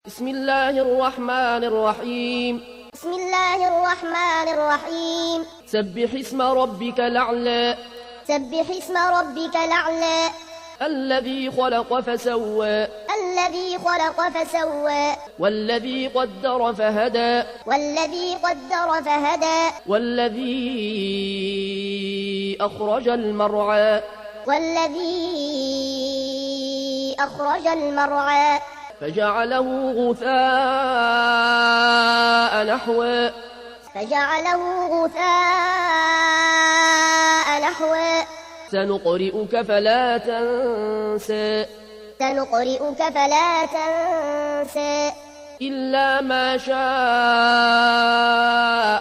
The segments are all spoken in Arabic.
بسم الله الرحمن الرحيم. بسم الله الرحمن الرحيم. سبح اسم ربك الأعلى. سبح اسم ربك الأعلى. الذي خلق فسوى. الذي خلق فسوى. والذي قدر فهدى. والذي قدر فهدى. والذي أخرج المرعى. والذي أخرج المرعى. فجعله غثاء نحوا. فجعله غثاء نحوا. سنقرئك فلا تنسى. سنقرئك فلا تنسى. إلا ما شاء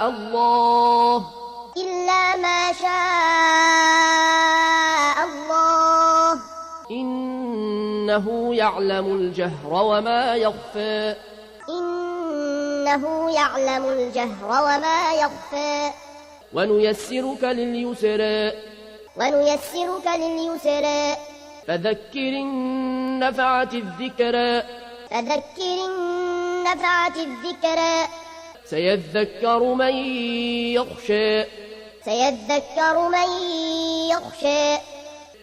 الله. إلا ما شاء الله. إنه يعلم الجهر وما يخفى. إنه يعلم الجهر وما يخفى. ونيسرك لليسرى. ونيسرك لليسرى. فذكر إن نفعت الذكرى. فذكر إن نفعت الذكرى. سيذكر من يخشى. سيذكر من يخشى.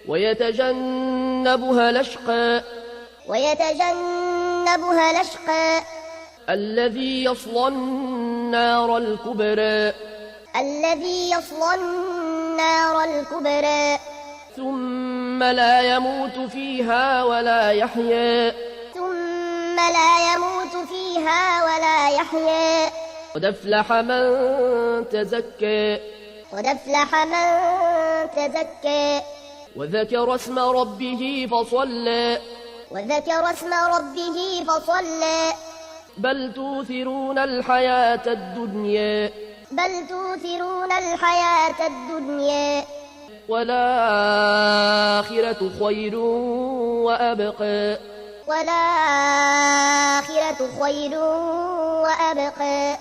ويتجنبها الأشقى. ويتجنبها الأشقى. الذي يصلى النار الكبرى. الذي يصلى النار الكبرى. ثم لا يموت فيها ولا يحيا. ثم لا يموت فيها ولا يحيا. قد أفلح من تزكى. قد أفلح من تزكى. وذكر اسم ربه فصلى. وذكر اسم ربه فصلى. بل توثرون الحياة الدنيا. بل توثرون الحياة الدنيا. والآخرة خير وأبقى. والآخرة خير وأبقى.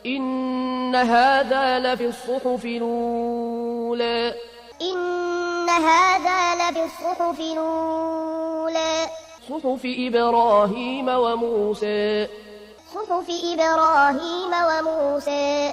إن هذا لفي الصحف الأولى. إن هذا لفي الصحف الأولى. صحف إبراهيم وموسى. صحف إبراهيم وموسى.